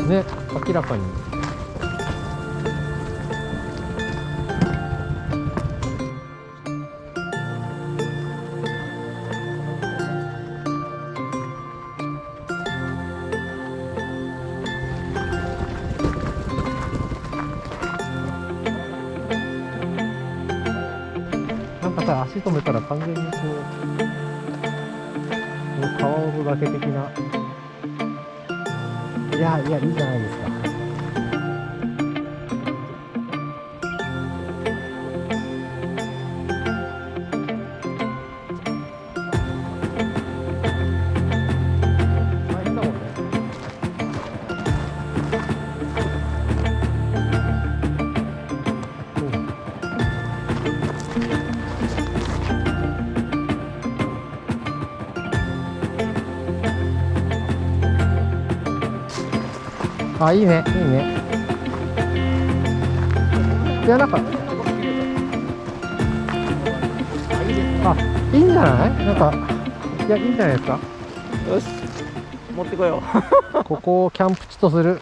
ね、明らかに。なんかさ、足止めたら完全にこう川を崖的な。いやいや、いいじゃないですか。大変だもんね。あ、いいね、いいね。いや、なんか、あ、いいんじゃない？なんか、いや、いいんじゃないですか。よし、持ってこよう。ここをキャンプ地とする。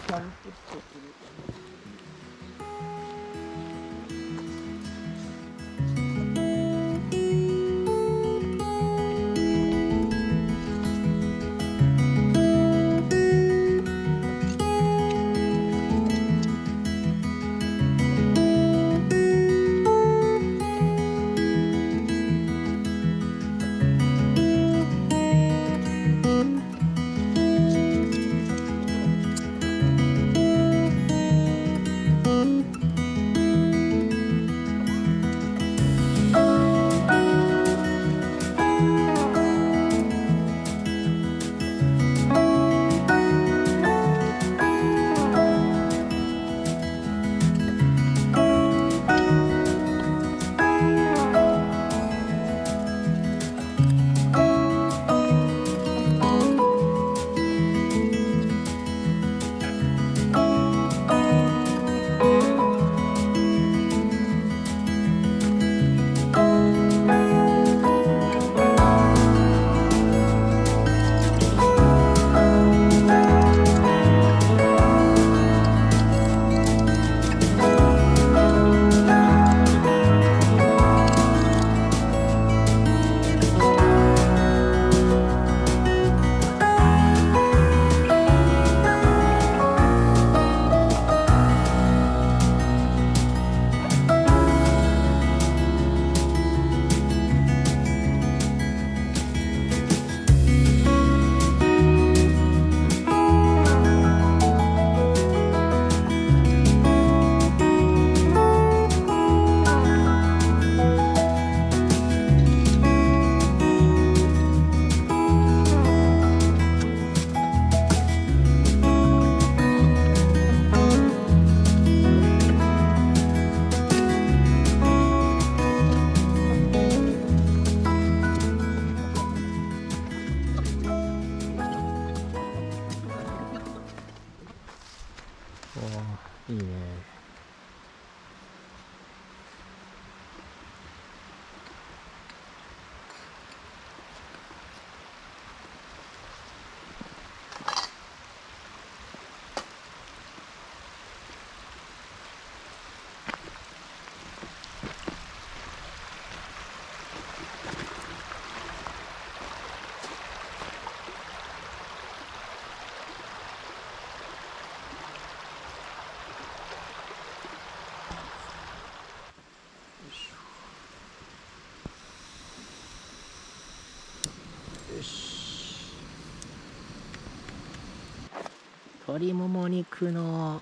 鶏もも肉の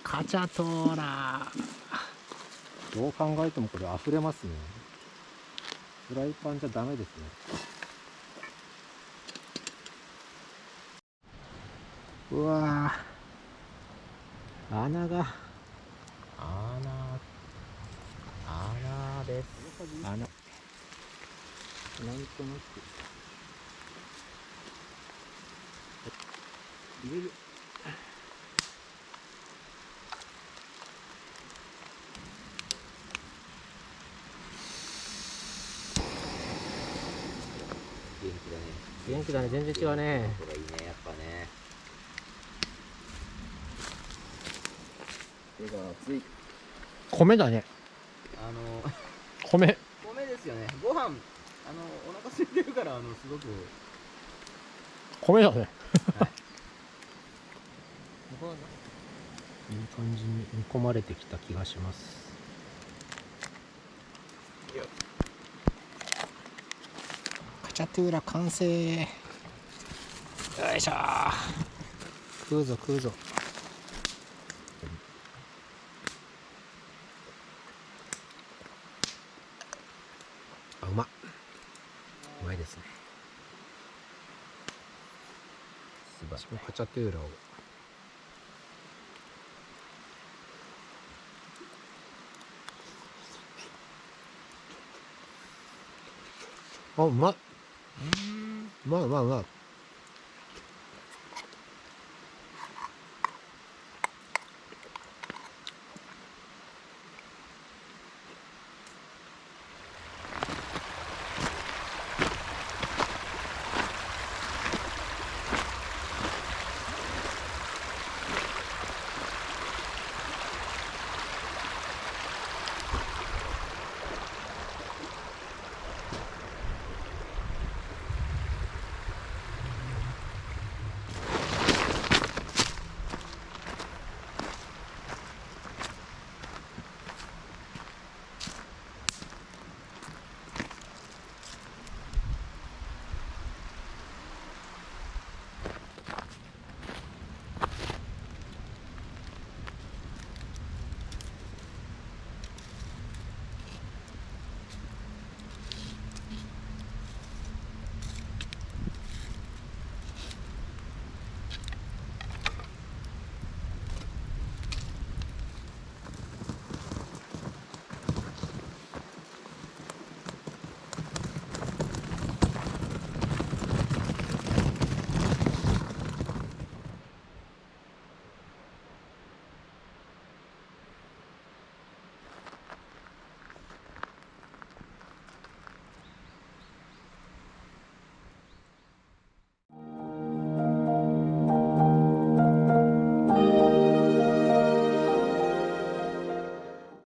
カチャトーラ。どう考えてもこれ溢れますね。フライパンじゃダメですね。うわー、穴です。穴。なんとなく。入れる。元気だね。元気だね、全然違うね。これいいね、やっぱね。手が熱い。米だね。米。米ですよね。ご飯、お腹空いてるから、すごく。米だね。はい。いい感じに煮込まれてきた気がします。カチャトゥーラ完成。よいしょー。食うぞ食うぞ。あ、うまっ。うまいですね。素晴らしい。カチャトゥーラを。あ、うまい。うまいうまいうまい。